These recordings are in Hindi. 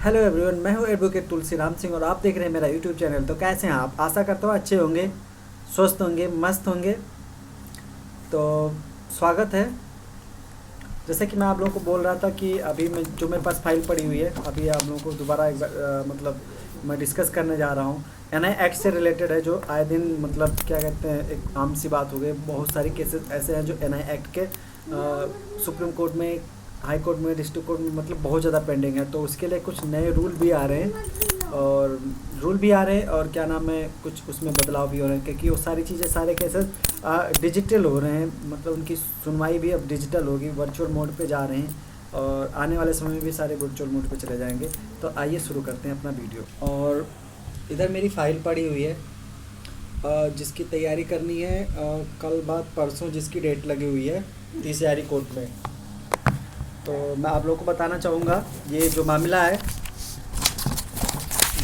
हेलो एवरीवन, मैं हूं एडवोकेट तुलसी राम सिंह और आप देख रहे हैं मेरा यूट्यूब चैनल। तो कैसे हैं आप? आशा करता हूँ अच्छे होंगे, स्वस्थ होंगे, मस्त होंगे। तो स्वागत है। जैसे कि मैं आप लोगों को बोल रहा था कि अभी मैं जो मेरे पास फाइल पड़ी हुई है, अभी आप लोगों को दोबारा एक बार मतलब मैं डिस्कस करने जा रहा हूँ। एनआई एक्ट से रिलेटेड है, जो आए दिन मतलब क्या कहते हैं, एक आम सी बात हो गई। बहुत सारी केसेस ऐसे हैं जो एनआई एक्ट के सुप्रीम कोर्ट में, हाई कोर्ट में, डिस्ट्रिक्ट कोर्ट में मतलब बहुत ज़्यादा पेंडिंग है। तो उसके लिए कुछ नए रूल भी आ रहे हैं और क्या नाम है, कुछ उसमें बदलाव भी हो रहे हैं, क्योंकि वो सारी चीज़ें, सारे केसेस डिजिटल हो रहे हैं। मतलब उनकी सुनवाई भी अब डिजिटल होगी, वर्चुअल मोड पे जा रहे हैं और आने वाले समय में भी सारे वर्चुअल मोड पे चले जाएंगे। तो आइए शुरू करते हैं अपना वीडियो। और इधर मेरी फ़ाइल पड़ी हुई है जिसकी तैयारी करनी है कल बाद परसों, जिसकी डेट लगी हुई है तीसरी कोर्ट में। तो मैं आप लोगों को बताना चाहूँगा, ये जो मामला है,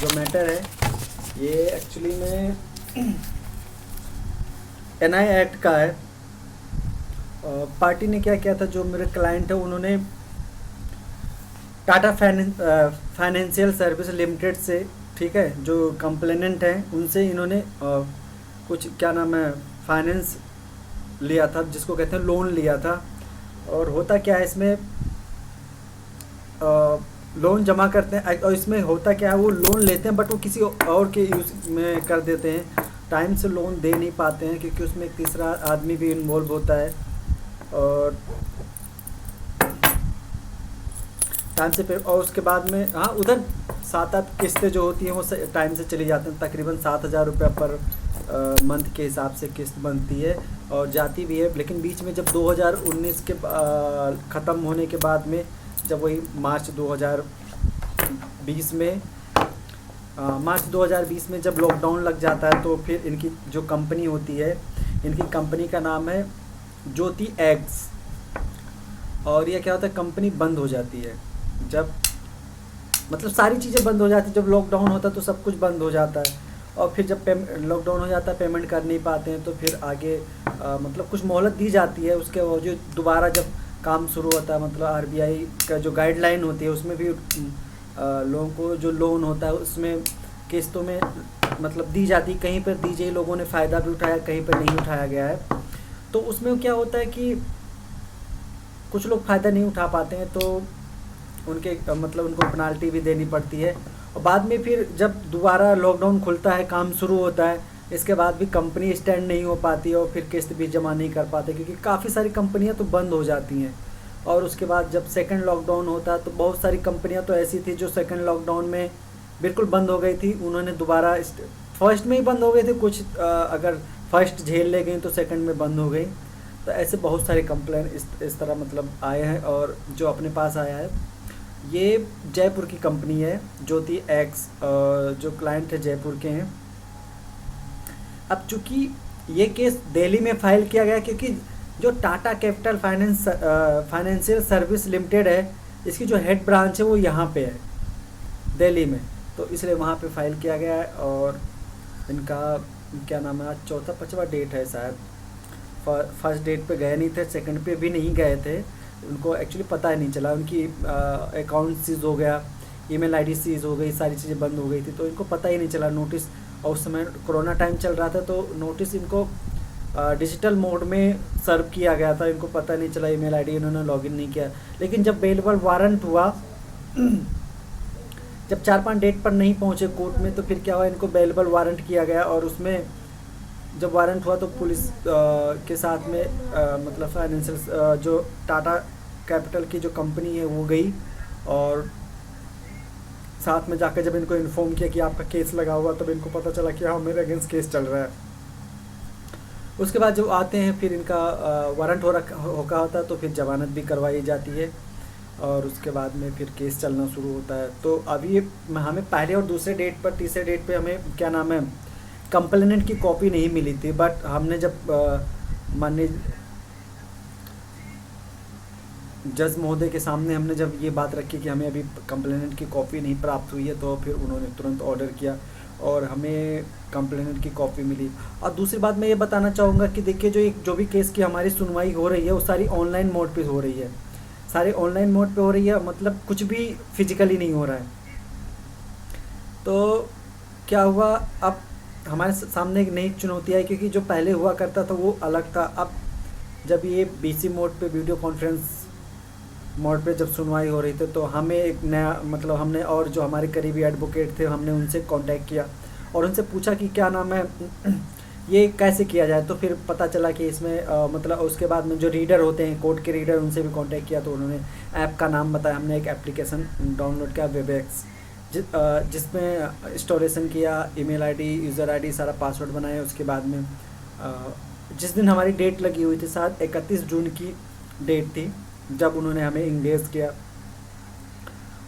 जो मैटर है, ये एक्चुअली में एनआई एक्ट का है। पार्टी ने क्या किया था, जो मेरे क्लाइंट है उन्होंने टाटा फाइनेंशियल सर्विस लिमिटेड से, ठीक है, जो कंप्लेनेंट हैं उनसे इन्होंने कुछ क्या नाम है फाइनेंस लिया था, जिसको कहते हैं लोन लिया था। और होता क्या है इसमें, लोन जमा करते हैं और इसमें होता क्या है, वो लोन लेते हैं बट वो किसी और के यूज़ में कर देते हैं। टाइम से लोन दे नहीं पाते हैं क्योंकि उसमें एक तीसरा आदमी भी इन्वॉल्व होता है। और टाइम से फिर, और उसके बाद में हाँ, उधर 7-8 किस्तें जो होती हैं वो टाइम से चली जाती हैं। तकरीबन 7,000 रुपये पर मंथ के हिसाब से किस्त बनती है और जाती भी है। लेकिन बीच में जब 2019 के ख़त्म होने के बाद में, जब वही मार्च 2020 में मार्च 2020 में जब लॉकडाउन लग जाता है, तो फिर इनकी जो कंपनी होती है, इनकी कंपनी का नाम है ज्योति एग्स। और ये क्या होता है, कंपनी बंद हो जाती है जब, मतलब सारी चीज़ें बंद हो जाती है। जब लॉकडाउन होता है तो सब कुछ बंद हो जाता है। और फिर जब लॉकडाउन हो जाता है, पेमेंट कर नहीं पाते हैं, तो फिर आगे मतलब कुछ मोहलत दी जाती है। उसके बावजूद दोबारा जब काम शुरू होता है, मतलब आरबीआई का जो गाइडलाइन होती है उसमें भी लोगों को जो लोन होता है उसमें किस्तों में मतलब दी जाती, कहीं पर दी गई, लोगों ने फ़ायदा भी उठाया, कहीं पर नहीं उठाया गया है। तो उसमें क्या होता है कि कुछ लोग फ़ायदा नहीं उठा पाते हैं, तो उनके मतलब उनको पेनाल्टी भी देनी पड़ती है। और बाद में फिर जब दोबारा लॉकडाउन खुलता है, काम शुरू होता है, इसके बाद भी कंपनी स्टैंड नहीं हो पाती और फिर किस्त भी जमा नहीं कर पाते, क्योंकि काफ़ी सारी कंपनियां तो बंद हो जाती हैं। और उसके बाद जब सेकंड लॉकडाउन होता है, तो बहुत सारी कंपनियां तो ऐसी थी जो सेकंड लॉकडाउन में बिल्कुल बंद हो गई थी। उन्होंने दोबारा फर्स्ट में ही बंद हो गए थे कुछ, अगर फर्स्ट झेल ले गई तो सेकंड में बंद हो गई। तो ऐसे बहुत सारे कंप्लेन इस तरह मतलब आए हैं। और जो अपने पास आया है, ये जयपुर की कंपनी है ज्योति एक्स, जो क्लाइंट है जयपुर के हैं। अब चूँकि ये केस दिल्ली में फ़ाइल किया गया, क्योंकि जो Tata capital financial service limited है, इसकी जो हेड ब्रांच है वो यहाँ पे है दिल्ली में, तो इसलिए वहाँ पे फ़ाइल किया गया है। और इनका क्या नाम है, आज चौथा पाँचवा डेट है शायद। फर्स्ट डेट पे गए नहीं थे, सेकंड पे भी नहीं गए थे, उनको एक्चुअली पता ही नहीं चला। उनकी अकाउंट सीज हो गया, ईमेल आईडी सीज हो गई, सारी चीज़ें बंद हो गई थी, तो इनको पता ही नहीं चला। नोटिस, और उस समय कोरोना टाइम चल रहा था, तो नोटिस इनको डिजिटल मोड में सर्व किया गया था, इनको पता नहीं चला, ईमेल आईडी इन्होंने लॉगिन नहीं किया। लेकिन जब बेलेबल वारंट हुआ, जब 4-5 डेट पर नहीं पहुँचे कोर्ट में, तो फिर क्या हुआ, इनको बेलेबल वारंट किया गया। और उसमें जब वारंट हुआ तो पुलिस के साथ में मतलब फाइनेंशियल जो टाटा कैपिटल की जो कंपनी है वो गई, और साथ में जाकर जब इनको इन्फॉर्म किया कि आपका केस लगा हुआ, तब इनको पता चला कि हाँ, मेरे अगेंस्ट केस चल रहा है। उसके बाद जब आते हैं, फिर इनका वारंट होका होता है, तो फिर जमानत भी करवाई जाती है और उसके बाद में फिर केस चलना शुरू होता है। तो अभी हमें पहले और दूसरे डेट पर, तीसरे डेट पे हमें क्या नाम है, कंप्लेनेंट की कॉपी नहीं मिली थी। बट हमने जब माननीय जज महोदय के सामने हमने जब ये बात रखी कि हमें अभी कंप्लेनेंट की कॉपी नहीं प्राप्त हुई है, तो फिर उन्होंने तुरंत ऑर्डर किया और हमें कंप्लेनेंट की कॉपी मिली। और दूसरी बात मैं ये बताना चाहूँगा कि देखिए, जो भी केस की हमारी सुनवाई हो रही है वो सारी ऑनलाइन मोड पे हो रही है, सारी ऑनलाइन मोड पे हो रही है, मतलब कुछ भी फिजिकली नहीं हो रहा है। तो क्या हुआ, अब हमारे सामने एक नई चुनौती आई, क्योंकि जो पहले हुआ करता था वो अलग था। अब जब ये बीसी मोड पे, वीडियो कॉन्फ्रेंस मोड पे जब सुनवाई हो रही थी, तो हमें एक नया मतलब हमने, और जो हमारे करीबी एडवोकेट थे, हमने उनसे कांटेक्ट किया और उनसे पूछा कि क्या नाम है ये कैसे किया जाए। तो फिर पता चला कि इसमें मतलब उसके बाद में जो रीडर होते हैं, कोर्ट के रीडर, उनसे भी कांटेक्ट किया तो उन्होंने ऐप का नाम बताया। हमने एक एप्लीकेशन डाउनलोड किया, वेबएक्स, जिसमें इंस्टॉलेशन किया, ईमेल आईडी, यूज़र आईडी, सारा पासवर्ड बनाया। उसके बाद में जिस दिन हमारी डेट लगी हुई थी, शायद 31 जून की डेट थी जब उन्होंने हमें इंगेज किया।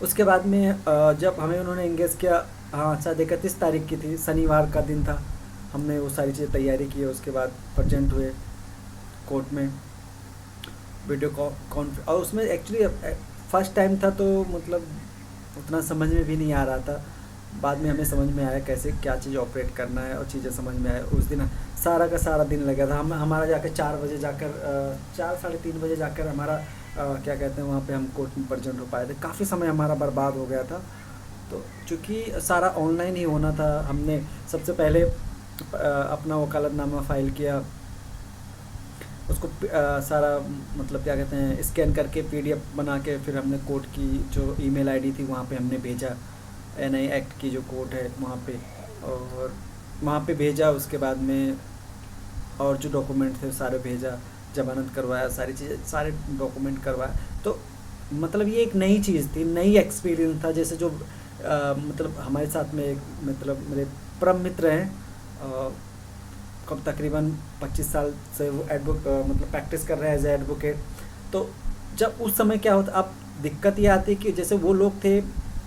उसके बाद में जब हमें उन्होंने इंगेज किया, हाँ शायद 31 तारीख की थी, शनिवार का दिन था। हमने वो सारी चीज़ें तैयारी की, उसके बाद प्रेजेंट हुए कोर्ट में वीडियो कॉन्फ्रेंस। और उसमें एक्चुअली फर्स्ट टाइम था तो मतलब उतना समझ में भी नहीं आ रहा था। बाद में हमें समझ में आया कैसे क्या चीज़ ऑपरेट करना है और चीज़ें समझ में आया। उस दिन सारा का सारा दिन लगा था। हमारा जाकर 4 बजे जाकर 4 साढ़े 3 बजे जाकर हमारा क्या कहते हैं वहाँ पे हम कोर्ट में प्रेजेंट हो पाए थे। काफ़ी समय हमारा बर्बाद हो गया था। तो चूँकि सारा ऑनलाइन ही होना था, हमने सबसे पहले अपना वकालतनामा फ़ाइल किया, उसको सारा मतलब क्या कहते हैं स्कैन करके पीडीएफ बना के फिर हमने कोर्ट की जो ईमेल आईडी थी वहाँ पे हमने भेजा, एनआई एक्ट की जो कोर्ट है वहाँ पे, और वहाँ पे भेजा। उसके बाद में और जो डॉक्यूमेंट थे सारे भेजा, जमानत करवाया, सारी चीज़ें, सारे डॉक्यूमेंट करवाया। तो मतलब ये एक नई चीज़ थी, नई एक्सपीरियंस था। जैसे जो मतलब हमारे साथ में एक मतलब मेरे परम मित्र हैं, कब तकरीबन 25 साल से वो मतलब प्रैक्टिस कर रहे हैं एज ए एडवोकेट। तो जब उस समय क्या होता, अब दिक्कत ये आती है कि जैसे वो लोग थे,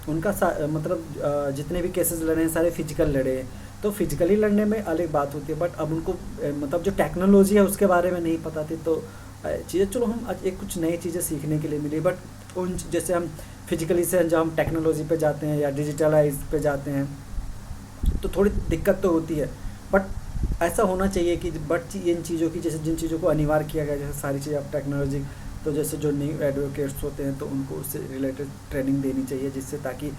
उनका मतलब जितने भी केसेस लड़े हैं सारे फिजिकल लड़े हैं, तो फिजिकली लड़ने में अलग बात होती है। बट अब उनको मतलब जो टेक्नोलॉजी है उसके बारे में नहीं पता थी। तो चीज़ें चलो हम एक कुछ नई चीज़ें सीखने के लिए मिली। बट उन जैसे हम फिजिकली से जब हम टेक्नोलॉजी पे जाते हैं या डिजिटलाइज पे जाते हैं तो थोड़ी दिक्कत तो होती है। बट ऐसा होना चाहिए कि बट इन चीज़ों की, जैसे जिन चीज़ों को अनिवार्य किया गया, जैसे सारी चीज़ें अब टेक्नोलॉजी, तो जैसे जो न्यू एडवोकेट्स होते हैं तो उनको उससे रिलेटेड ट्रेनिंग देनी चाहिए, जिससे ताकि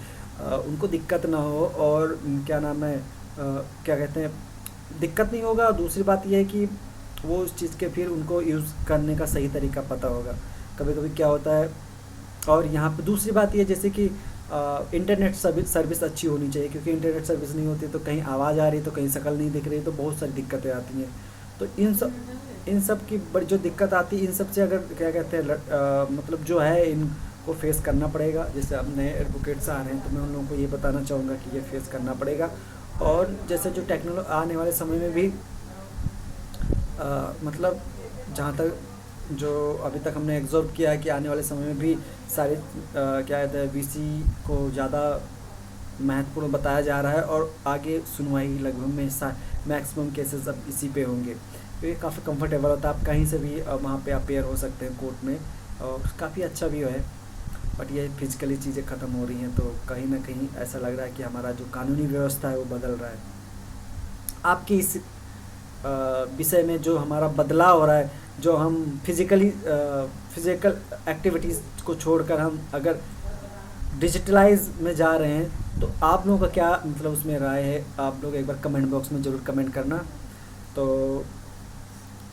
उनको दिक्कत ना हो। और क्या नाम है क्या कहते हैं, दिक्कत नहीं होगा। और दूसरी बात यह है कि वो उस चीज़ के फिर उनको यूज़ करने का सही तरीका पता होगा। कभी कभी क्या होता है, और यहाँ पे दूसरी बात ये जैसे कि इंटरनेट सर्विस अच्छी होनी चाहिए, क्योंकि इंटरनेट सर्विस नहीं होती तो कहीं आवाज़ आ रही तो कहीं शक्ल नहीं दिख रही, तो बहुत सारी दिक्कतें आती हैं। तो इन सब की बड़ी जो दिक्कत आती है, इन सब से अगर क्या कहते हैं मतलब जो है इनको फेस करना पड़ेगा। जैसे अब नए एडवोकेट्स आ रहे हैं तो मैं उन लोगों को ये बताना चाहूँगा कि ये फेस करना पड़ेगा। और जैसे जो आने वाले समय में भी मतलब जहाँ तक जो अभी तक हमने एग्जॉर्व किया है कि आने वाले समय में भी सारे क्या कहते हैं वीसी को ज़्यादा महत्वपूर्ण बताया जा रहा है, और आगे सुनवाई लगभग में मैक्सिमम केसेस अब इसी पे होंगे। तो ये काफ़ी कंफर्टेबल होता है, आप कहीं से भी वहाँ पे अपेयर हो सकते हैं कोर्ट में, और काफ़ी अच्छा भी है। बट ये फिजिकली चीज़ें ख़त्म हो रही हैं, तो कहीं ना कहीं ऐसा लग रहा है कि हमारा जो कानूनी व्यवस्था है वो बदल रहा है। आपकी इस विषय में जो हमारा बदलाव हो रहा है, जो हम फिज़िकल एक्टिविटीज़ को छोड़कर हम अगर डिजिटलाइज में जा रहे हैं, तो आप लोगों का क्या मतलब उसमें राय है, आप लोग एक बार कमेंट बॉक्स में ज़रूर कमेंट करना। तो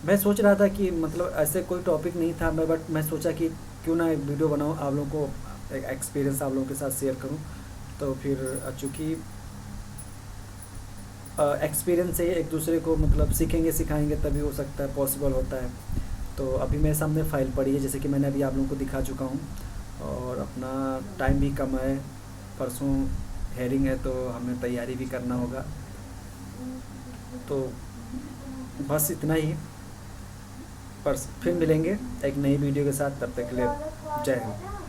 मैं सोच रहा था कि मतलब ऐसे कोई टॉपिक नहीं था बट मैं सोचा कि क्यों ना एक वीडियो बनाऊँ, आप लोगों को एक एक्सपीरियंस आप लोगों के साथ शेयर करूँ। तो फिर चूँकि एक्सपीरियंस से एक दूसरे को मतलब सीखेंगे सिखाएंगे तभी हो सकता है, पॉसिबल होता है। तो अभी मेरे सामने फ़ाइल पड़ी है, जैसे कि मैंने अभी आप लोगों को दिखा चुका हूँ, और अपना टाइम भी कम है, परसों हेयरिंग है तो हमें तैयारी भी करना होगा। तो बस इतना ही, पर फिर मिलेंगे एक नई वीडियो के साथ, तब तक के लिए जय हिंद।